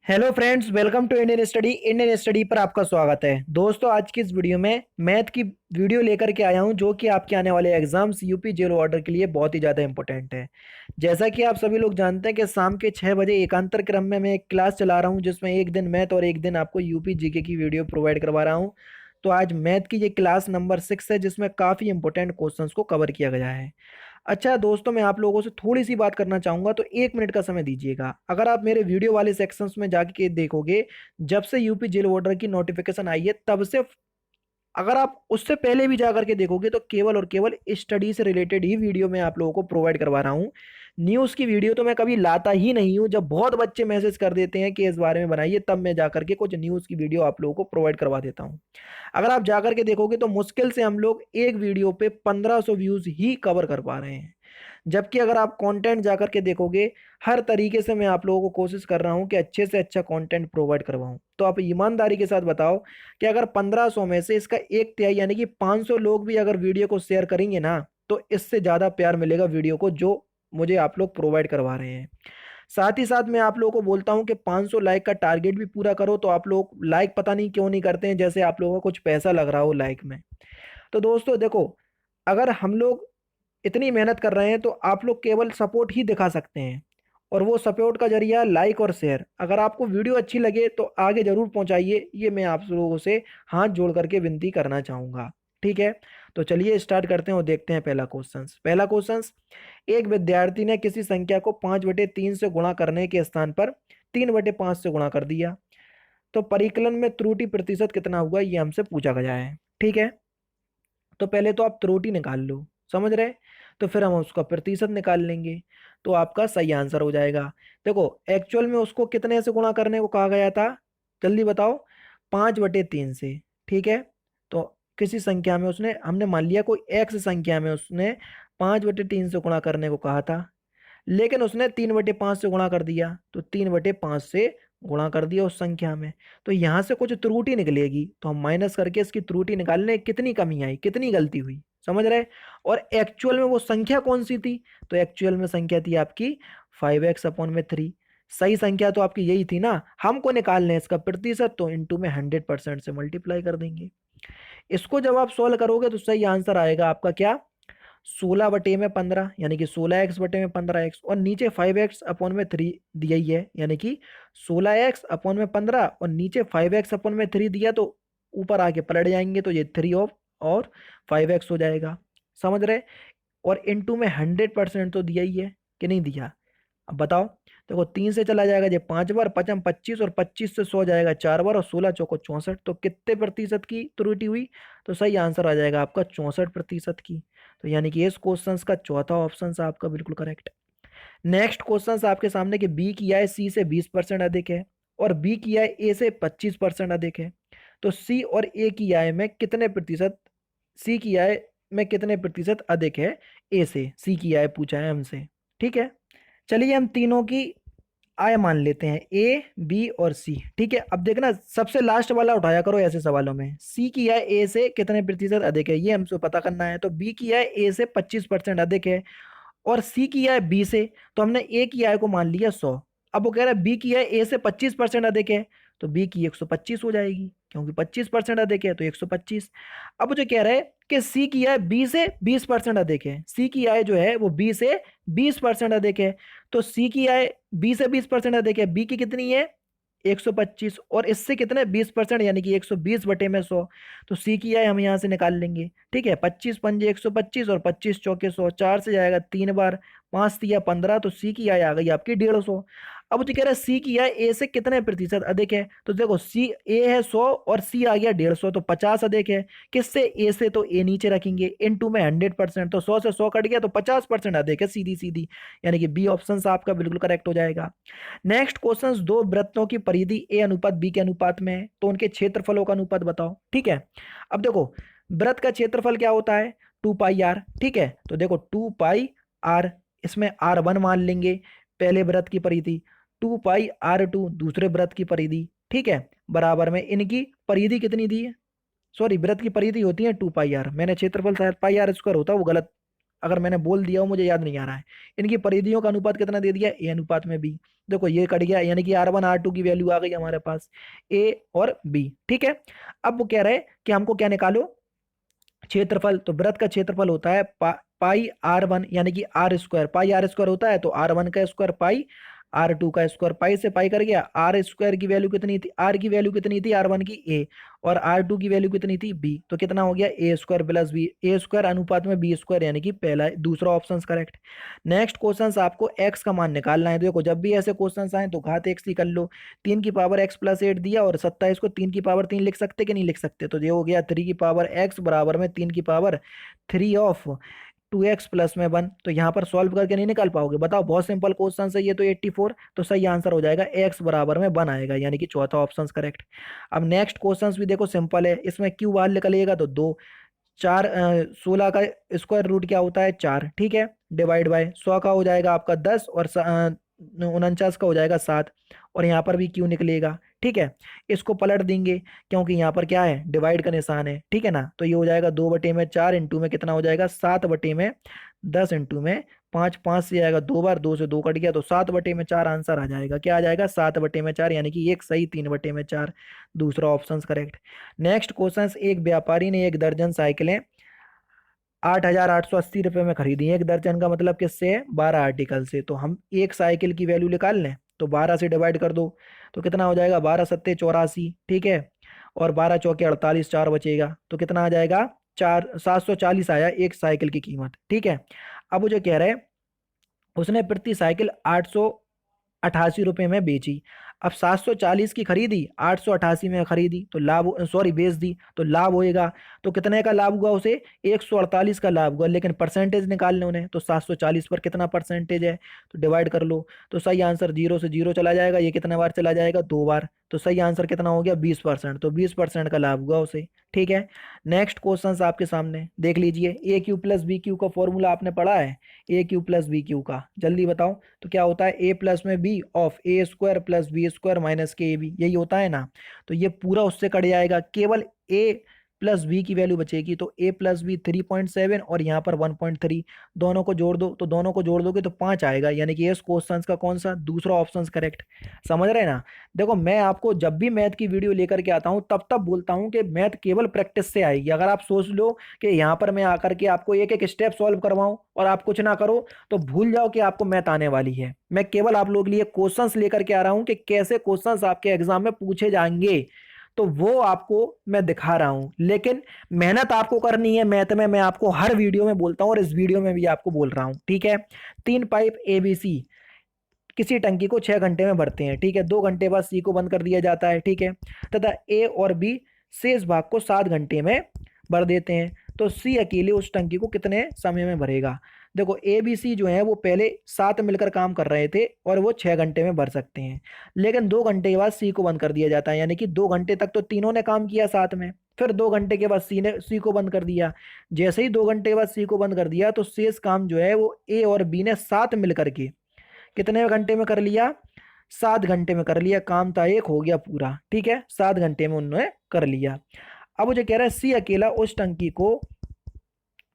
Hello friends, welcome to Indian study पर आपका स्वागत है। दोस्तों, आज की इस वीडियो में मैथ की वीडियो लेकर के आया हूं जो कि आपके आने वाले एग्जाम्स यूपी जेल ऑर्डर के लिए बहुत ही ज़्यादा इंपॉर्टेंट है। जैसा कि आप सभी लोग जानते हैं कि शाम के 6 बजे एकांतर क्रम में मैं एक क्लास चला रहा हूं जिसमें एक दिन मैथ और एक दिन आपको यूपी जीके की वीडियो प्रोवाइड करवा रहा हूँ। तो आज मैथ की ये क्लास नंबर 6 है जिसमें काफ़ी इंपॉर्टेंट क्वेश्चंस को कवर किया गया है। अच्छा दोस्तों, मैं आप लोगों से थोड़ी सी बात करना चाहूंगा, तो 1 मिनट का समय दीजिएगा। अगर आप मेरे वीडियो वाले सेक्शंस में जाके देखोगे, जब से यूपी जेल ऑर्डर की नोटिफिकेशन आई है तब से अगर आप उससे पहले भी जा करके देखोगे तो केवल और केवल स्टडी से रिलेटेड ही वीडियो मैं आप लोगों को प्रोवाइड करवा रहा हूँ। न्यूज़ की वीडियो तो मैं कभी लाता ही नहीं हूँ। जब बहुत बच्चे मैसेज कर देते हैं कि इस बारे में बनाइए, तब मैं जा करके कुछ न्यूज़ की वीडियो आप लोगों को प्रोवाइड करवा देता हूँ। अगर आप जा करके देखोगे तो मुश्किल से हम लोग एक वीडियो पे 1500 व्यूज़ ही कवर कर पा रहे हैं। जबकि अगर आप कंटेंट जा करके देखोगे, हर तरीके से मैं आप लोगों को कोशिश कर रहा हूं कि अच्छे से अच्छा कंटेंट प्रोवाइड करवाऊं। तो आप ईमानदारी के साथ बताओ कि अगर 1500 में से इसका एक तिहाई यानी कि 500 लोग भी अगर वीडियो को शेयर करेंगे ना, तो इससे ज़्यादा प्यार मिलेगा वीडियो को जो मुझे आप लोग प्रोवाइड करवा रहे हैं। साथ ही साथ मैं आप लोगों को बोलता हूं कि 500 लाइक का टारगेट भी पूरा करो। तो आप लोग लाइक पता नहीं क्यों नहीं करते हैं, जैसे आप लोगों को कुछ पैसा लग रहा हो लाइक में। तो दोस्तों देखो, अगर हम लोग इतनी मेहनत कर रहे हैं तो आप लोग केवल सपोर्ट ही दिखा सकते हैं, और वो सपोर्ट का जरिया लाइक और शेयर। अगर आपको वीडियो अच्छी लगे तो आगे जरूर पहुंचाइए, ये मैं आप लोगों से हाथ जोड़ करके विनती करना चाहूंगा। ठीक है, तो चलिए स्टार्ट करते हैं और देखते हैं पहला क्वेश्चन। एक विद्यार्थी ने किसी संख्या को 5/3 से गुणा करने के स्थान पर 3/5 से गुणा कर दिया, तो परिकलन में त्रुटि प्रतिशत कितना हुआ, ये हमसे पूछा गया है। ठीक है, तो पहले तो आप त्रुटि निकाल लो, समझ रहे। तो फिर हम उसका प्रतिशत निकाल लेंगे, तो आपका सही आंसर हो जाएगा। देखो, एक्चुअल में उसको कितने से गुणा करने को कहा गया था, जल्दी बताओ। 5/3 से। ठीक है, तो किसी संख्या में उसने, हमने मान लिया कोई एक्स संख्या में उसने 5/3 से गुणा करने को कहा था, लेकिन उसने 3/5 से गुणा कर दिया, तो 3/5 से गुणा कर दिया उस संख्या में। तो यहाँ से कुछ त्रुटि निकलेगी, तो हम माइनस करके इसकी त्रुटि निकालने, कितनी कमी आई, कितनी गलती हुई, समझ रहे। और एक्चुअल में वो संख्या कौन सी थी, तो एक्चुअल में संख्या थी आपकी 5x/3। सही संख्या तो आपकी यही थी ना। हमको निकालने इसका प्रतिशत, तो इंटू में 100% से मल्टीप्लाई कर देंगे। इसको जब आप सॉल्व करोगे तो सही आंसर आएगा आपका क्या, 16/15, यानी कि 16x/15x, और नीचे 5x/3 दिया ही है, यानी कि 16x/15, और नीचे 5x/3 दिया, तो ऊपर आके पलट जाएंगे, तो ये 3 ऑफ और 5x हो जाएगा, समझ रहे। और इनटू में 100% तो दिया ही है कि नहीं दिया, अब बताओ। देखो, 3 से चला जाएगा ये 5 बार, 5×25, और 25 से 100 जाएगा 4 बार, और 16×4 = 64। तो कितने प्रतिशत की त्रुटि हुई, तो सही आंसर आ जाएगा आपका 64% की। तो यानी कि इस क्वेश्चन का चौथा ऑप्शन आपका बिल्कुल करेक्ट। नेक्स्ट क्वेश्चन आपके सामने कि बी की आय सी से 20% अधिक है, और बी की आय ए से 25% अधिक है। तो सी और ए की आय में कितने प्रतिशत, सी की आय में कितने प्रतिशत अधिक है ए से, सी की आय पूछा है हमसे। ठीक है, चलिए हम तीनों की आय मान लेते हैं, ए बी और सी। ठीक है, अब देखना सबसे लास्ट वाला उठाया करो ऐसे सवालों में। सी की आय ए से कितने प्रतिशत अधिक है, ये हमसे पता करना है। तो बी की आय ए से 25% अधिक है, और सी की आय बी से, तो हमने ए की आय को मान लिया 100। अब वो कह रहा है बी की आय ए से 25% अधिक है, तो बी की 125 हो जाएगी, क्योंकि 25% अधिक है तो 125। अब वो जो कह रहा है कि सी की आय बी से 20% अधिक है, सी की आय जो है वो बी से 20% अधिक है। तो सी की आय बी से 20% अधिक है, बी की कितनी है 125, और इससे कितने 20%, यानी कि 120/100। तो सी की आय हम यहाँ से निकाल लेंगे। ठीक है, 25×5 = 125, और 25×4 = 100, 4 से जाएगा 3 बार, 5×3 = 15, तो सी की आय आ गई आपकी 150। अब तो कह रहा है सी की आय ए से कितने प्रतिशत अधिक है, तो देखो सी ए है 100 और सी आ गया 150, तो 50 अधिक है। किससे, ए से, तो ए नीचे रखेंगे, इनटू में 100%, तो 100 से 100 कट गया, तो 50% अधिक है, सीधी सीधी। यानी कि बी ऑप्शन आपका बिल्कुल करेक्ट हो जाएगा। नेक्स्ट क्वेश्चन, दो वृत्तों की परिधि ए अनुपात बी के अनुपात में है, तो उनके क्षेत्रफलों का अनुपात बताओ। ठीक है, अब देखो वृत्त का क्षेत्रफल क्या होता है, 2πr। ठीक है, तो देखो 2πr, इसमें r1 मान लेंगे पहले वृत्त की परिधि, 2πr2 दूसरे वृत्त की परिधि। ठीक है, बराबर में इनकी परिधि कितनी दी है, सॉरी वृत्त की परिधि होती है 2πr, मैंने क्षेत्रफल शायद πr² होता है, वो गलत अगर मैंने बोल दिया हो मुझे याद नहीं आ रहा है। इनकी परिधियों का अनुपात कितना दे दिया, ए अनुपात में बी। देखो ये कट गया, यानी कि R1 R2 की वैल्यू आ गई हमारे पास, ए और बी। ठीक है, अब वो कह रहे हैं कि हमको क्या निकालो, क्षेत्रफल। तो वृत्त का क्षेत्रफल होता है पाई R1, यानी कि R square, pi R square होता है, तो R1 का स्क्वायर पाई R2 का स्क्वायर, पाई से पाई कर गया। आर स्क्वायर की वैल्यू कितनी थी, आर की वैल्यू कितनी थी R1 की, ए, और R2 की वैल्यू कितनी थी, बी। तो कितना हो गया, ए स्क्वायर प्लस बी, ए स्क्वायर अनुपात में बी स्क्वायर, यानी कि पहला दूसरा ऑप्शन करेक्ट। नेक्स्ट क्वेश्चन आपको एक्स का मान निकालना है। तो देखो जब भी ऐसे क्वेश्चन आए तो घात एक्स ही कर लो। 3 की पावर x + 8 दिया और 27 को 3 की पावर 3 लिख सकते कि नहीं लिख सकते, तो ये हो गया 3 की पावर x बराबर में 3 की पावर 3 ऑफ 2x + 1। तो यहाँ पर सॉल्व करके नहीं निकाल पाओगे, बताओ, बहुत सिंपल क्वेश्चन है ये तो 84। तो सही आंसर हो जाएगा x बराबर में 1 आएगा, यानी कि चौथा ऑप्शन करेक्ट। अब नेक्स्ट क्वेश्चन भी देखो सिंपल है, इसमें क्यू बाहर निकलेगा तो 2, 4 16 का स्क्वायर रूट क्या होता है, 4। ठीक है, डिवाइड बाय 100 का हो जाएगा आपका 10, और 49 का हो जाएगा 7, और यहाँ पर भी क्यू निकलेगा। ठीक है, इसको पलट देंगे क्योंकि यहाँ पर क्या है, डिवाइड का निशान है। ठीक है ना, तो ये हो जाएगा 2/4 इंटू में कितना हो जाएगा, 7/10 इंटू में 5, 5 से आएगा 2 बार, 2 से 2 कट गया, तो 7/4 आंसर आ जाएगा। क्या आ जाएगा, 7/4, यानी कि एक सही, 3/4, दूसरा ऑप्शन करेक्ट। नेक्स्ट क्वेश्चन, एक व्यापारी ने 1 दर्जन साइकिलें 8,880 रुपये में खरीदी। 1 दर्जन का मतलब किससे है, 12 आर्टिकल से। तो हम एक साइकिल की वैल्यू निकाल लें, तो 12 से डिवाइड कर दो, तो कितना हो जाएगा, 12×7=84। ठीक है, और 12×4=48, 4 बचेगा, तो कितना आ जाएगा, 740 आया एक साइकिल की कीमत। ठीक है, अब वो जो कह रहे हैं, उसने प्रति साइकिल 888 रुपये में बेची। अब 740 की खरीदी, 888 में खरीदी, तो लाभ, सॉरी बेच दी, तो लाभ होएगा। तो कितने का लाभ हुआ उसे, 148 का लाभ हुआ, लेकिन परसेंटेज निकालने उन्हें, तो 740 पर कितना परसेंटेज है, तो डिवाइड कर लो। तो सही आंसर 0 से 0 चला जाएगा, ये कितने बार चला जाएगा, 2 बार। तो सही आंसर कितना हो गया, 20%। तो 20% का लाभ हुआ उसे। ठीक है, नेक्स्ट क्वेश्चन आपके सामने देख लीजिए। a³ + b³ का फॉर्मूला आपने पढ़ा है, a³ + b³ का, जल्दी बताओ। तो क्या होता है, a प्लस में b of a² + b² minus के ab, यही होता है ना। तो ये पूरा उससे कट जाएगा, केवल a प्लस b की वैल्यू बचेगी। तो a प्लस बी 3.7 और यहाँ पर 1.3, दोनों को जोड़ दो, तो दोनों को जोड़ दोगे तो 5 आएगा, यानी कि इस क्वेश्चन का कौन सा, दूसरा ऑप्शन करेक्ट। समझ रहे हैं ना। देखो मैं आपको जब भी मैथ की वीडियो लेकर के आता हूँ तब तब बोलता हूँ कि मैथ केवल प्रैक्टिस से आएगी। अगर आप सोच लो कि यहाँ पर मैं आकर के आपको एक एक स्टेप सॉल्व करवाऊं और आप कुछ ना करो, तो भूल जाओ कि आपको मैथ आने वाली है। मैं केवल आप लोगों के लिए क्वेश्चंस लेकर के आ रहा हूं कि कैसे क्वेश्चंस आपके एग्जाम में पूछे जाएंगे, तो वो आपको मैं दिखा रहा हूं। लेकिन मेहनत आपको करनी है मैथ में, मैं आपको हर वीडियो में बोलता हूं और इस वीडियो में भी आपको बोल रहा हूं। ठीक है, 3 पाइप ABC किसी टंकी को 6 घंटे में भरते हैं। ठीक है, 2 घंटे बाद सी को बंद कर दिया जाता है। ठीक है, तथा ए और बी शेष भाग को 7 घंटे में भर देते हैं। तो सी अकेले उस टंकी को कितने समय में भरेगा। देखो ए बी सी जो है वो पहले साथ मिलकर काम कर रहे थे और वो 6 घंटे में भर सकते हैं, लेकिन 2 घंटे के बाद सी को बंद कर दिया जाता है, यानी कि 2 घंटे तक तो तीनों ने काम किया साथ में, फिर 2 घंटे के बाद सी को बंद कर दिया। जैसे ही 2 घंटे के बाद सी को बंद कर दिया तो शेष काम जो है वो ए और बी ने साथ मिलकर के कितने घंटे में कर लिया, 7 घंटे में कर लिया। काम था एक, हो गया पूरा। ठीक है, 7 घंटे में उन्होंने कर लिया। अब मुझे कह रहा है सी अकेला उस टंकी को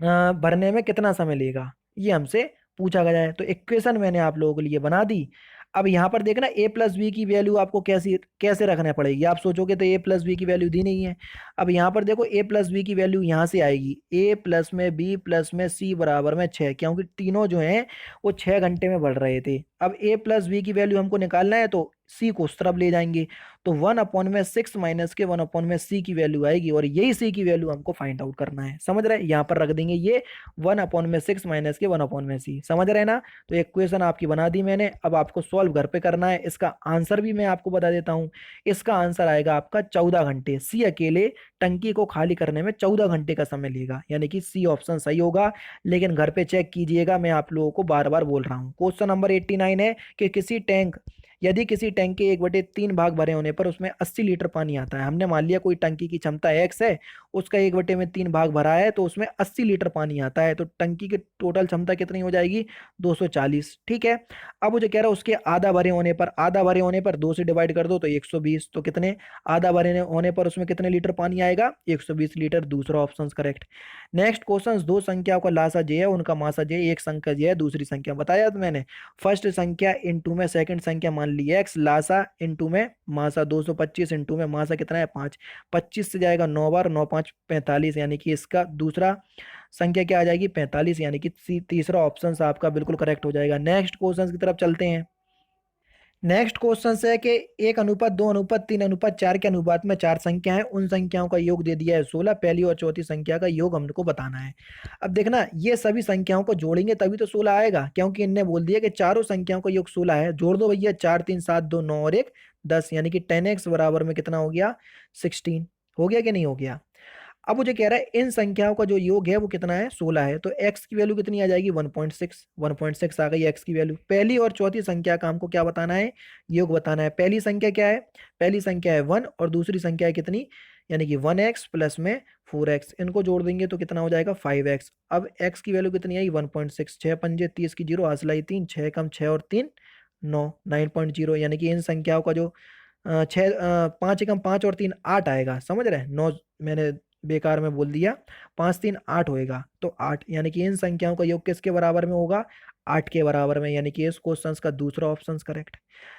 भरने में कितना समय लेगा, ये हमसे पूछा गया है। तो इक्वेशन मैंने आप लोगों के लिए बना दी। अब यहाँ पर देखना a प्लस बी की वैल्यू आपको कैसे कैसे रखना पड़ेगी। आप सोचोगे तो a प्लस बी की वैल्यू दी नहीं है। अब यहाँ पर देखो a प्लस बी की वैल्यू यहाँ से आएगी, a प्लस में b प्लस में c बराबर में 6, क्योंकि तीनों जो हैं वो 6 घंटे में बढ़ रहे थे। अब a प्लस बी की वैल्यू हमको निकालना है तो c को उस तरफ ले जाएंगे, तो 1/6 माइनस के 1/c की वैल्यू आएगी, और यही c की वैल्यू हमको फाइंड आउट करना है। समझ रहे हैं, यहाँ पर रख देंगे ये 1/6 माइनस के 1/c। समझ रहे हैं ना। तो इक्वेशन आपकी बना दी मैंने, अब आपको सॉल्व घर पे करना है। इसका आंसर भी मैं आपको बता देता हूँ, इसका आंसर आएगा आपका 14 घंटे। सी अकेले टंकी को खाली करने में 14 घंटे का समय लेगा, यानी कि सी ऑप्शन सही होगा। लेकिन घर पे चेक कीजिएगा, मैं आप लोगों को बार बार बोल रहा हूँ। क्वेश्चन नंबर 89 है कि किसी टैंक यदि किसी टैंक के 1/3 भाग भरे होने पर उसमें 80 लीटर पानी आता है। हमने मान लिया कोई टंकी की क्षमता x है, उसका 1/3 भाग भरा है, तो उसमें 80 लीटर पानी आता है, तो टंकी की टोटल क्षमता कितनी हो जाएगी? 240। ठीक है। अब मुझे कह रहा है उसके आधा भरे होने पर 2 से डिवाइड कर दो तो 120, तो कितने? आधा भरे होने पर उसमें कितने लीटर पानी आएगा? 120 लीटर। दूसरा ऑप्शन करेक्ट। नेक्स्ट क्वेश्चन, दो संख्याओं का लासा j है, उनका मासा j, एक संख्या j है, दूसरी संख्या बताया तो मैंने। फर्स्ट संख्या इंटू में सेकंड संख्या मान ली x, लासा इंटू में मासा 225 इंटू में मासा कितना है 5, 25 से जाएगा 9 बार, 9 5 45, यानी कि इसका दूसरा संख्या क्या आ जाएगी? 45, यानी कि तीसरा ऑप्शन आपका बिल्कुल करेक्ट हो जाएगा। नेक्स्ट क्वेश्चन की तरफ चलते हैं। नेक्स्ट क्वेश्चन है कि 1:2:3:4 के अनुपात में चार संख्या है, उन संख्याओं का योग दे दिया है 16, पहली और चौथी संख्या का योग हमको बताना है। अब देखना, ये सभी संख्याओं को जोड़ेंगे तभी तो 16 आएगा, क्योंकि इनने बोल दिया कि चारों संख्याओं का योग 16 है। जोड़ दो भैया, 4 3 7 2 9 और 1 10, यानी कि 10x बराबर में कितना हो गया? 16। हो गया कि नहीं हो गया? अब मुझे कह रहा है इन संख्याओं का जो योग है वो कितना है? 16 है, तो x की वैल्यू कितनी आ जाएगी? 1.6। 1.6 आ गई x की वैल्यू। पहली और चौथी संख्या का हमको क्या बताना है? योग बताना है। पहली संख्या क्या है? पहली संख्या है 1 और दूसरी संख्या है कितनी? यानी कि 1x प्लस में 4x, इनको जोड़ देंगे तो कितना हो जाएगा? 5x। अब x की वैल्यू कितनी आई? 1.6। 6 पंजे 30 की 0, हासिलाई 3, 6 कम 6 और 3 9, 9.0, यानी कि इन संख्याओं का जो 5 एकम 5 और 3 8 आएगा। समझ रहे हैं? 9 मैंने बेकार में बोल दिया, 5 3 8 होएगा, तो 8, यानी कि इन संख्याओं का योग किसके बराबर में होगा? 8 के बराबर में, यानी कि इस क्वेश्चन का दूसरा ऑप्शन करेक्ट।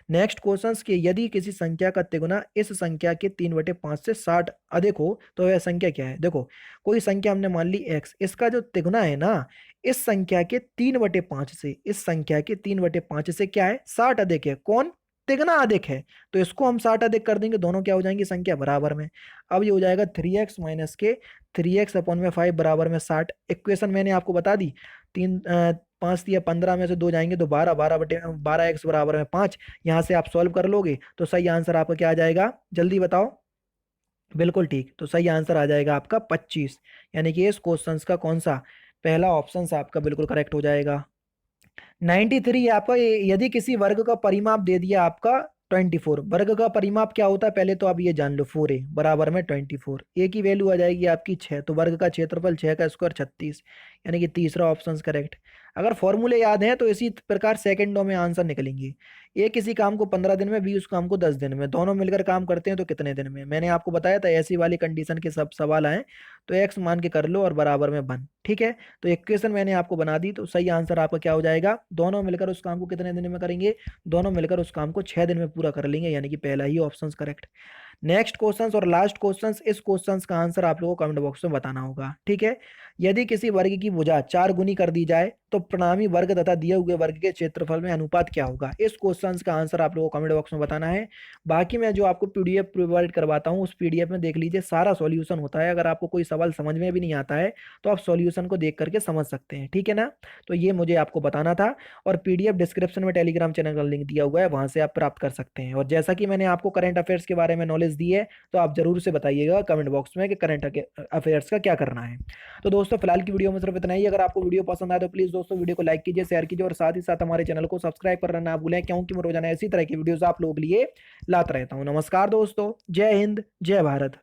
नेक्स्ट क्वेश्चन के, यदि किसी संख्या का तिगुना इस संख्या के 3/5 से 60 अधिक हो तो वह संख्या क्या है? देखो, कोई संख्या हमने मान ली x, इसका जो तिगुना है ना, इस संख्या के 3/5 से, इस संख्या के 3/5 से क्या है? 60 अधिक है। कौन? तिगुना अधिक है, तो इसको हम 60 अधिक कर देंगे, दोनों क्या हो जाएंगी? संख्या बराबर में। अब ये हो जाएगा 3x माइनस के 3x अपॉन में 5 बराबर में 60। इक्वेशन मैंने आपको बता दी, 5 या 15 में से 2 जाएंगे तो 12, 12x बराबर में 5। यहाँ से आप सॉल्व कर लोगे तो सही आंसर आपका क्या आ जाएगा? जल्दी बताओ। बिल्कुल ठीक, तो सही आंसर आ जाएगा आपका 25, यानी कि इस क्वेश्चन का कौन सा? पहला ऑप्शन आपका बिल्कुल करेक्ट हो जाएगा। 93 आपका, यदि किसी वर्ग का परिमाप दे दिया आपका 24, वर्ग का परिमाप क्या होता है पहले तो आप ये जान लो, 4a बराबर में 24, a की वैल्यू आ जाएगी आपकी 6, तो वर्ग का क्षेत्रफल 6 का स्क्वायर 36, यानी कि तीसरा ऑप्शन करेक्ट। अगर फॉर्मूले याद हैं तो इसी प्रकार सेकंडों में आंसर निकलेंगे। ए किसी काम को 15 दिन में, बी उस काम को 10 दिन में, दोनों मिलकर काम करते हैं तो कितने दिन में? मैंने आपको बताया था ऐसी वाली कंडीशन के सब सवाल आए तो एक्स मान के कर लो और बराबर में 1। ठीक है, तो इक्वेशन मैंने आपको बना दी, तो सही आंसर आपका क्या हो जाएगा? दोनों मिलकर उस काम को कितने दिन में करेंगे? दोनों मिलकर उस काम को 6 दिन में पूरा कर लेंगे, यानी कि पहला ही ऑप्शन करेक्ट। नेक्स्ट क्वेश्चन और लास्ट क्वेश्चन, इस क्वेश्चन का आंसर आप लोगों को कमेंट बॉक्स में बताना होगा। ठीक है, यदि किसी वर्ग की भुजा 4 गुनी कर दी जाए तो परिणामी वर्ग तथा दिए हुए वर्ग के क्षेत्रफल में अनुपात क्या होगा? इस क्वेश्चन का आंसर आप लोगों को कमेंट बॉक्स में बताना है। बाकी मैं जो आपको पीडीएफ प्रोवाइड करवाता हूँ उस पीडीएफ में देख लीजिए, सारा सॉल्यूशन होता है। अगर आपको कोई सवाल समझ में भी नहीं आता है तो आप सॉल्यूशन को देख करके समझ सकते हैं। ठीक है ना, तो ये मुझे आपको बताना था। और पीडीएफ डिस्क्रिप्शन में टेलीग्राम चैनल का लिंक दिया हुआ है, वहां से आप प्राप्त कर सकते हैं। और जैसा कि मैंने आपको करंट अफेयर्स के बारे में नॉलेज दी है तो आप जरूर से बताइएगा कमेंट बॉक्स में कि करंट अफेयर्स का क्या करना है। तो दोस्तों फिलहाल की वीडियो में सिर्फ इतना ही। अगर आपको वीडियो पसंद आए तो प्लीज दोस्तों वीडियो को लाइक कीजिए, शेयर कीजिए और साथ ही साथ हमारे चैनल को सब्सक्राइब करना ना भूलें, क्योंकि मैं रोजाना इसी तरह की वीडियोस आप लोगों के लिए लाता रहता हूं। नमस्कार दोस्तों, जय हिंद, जय भारत।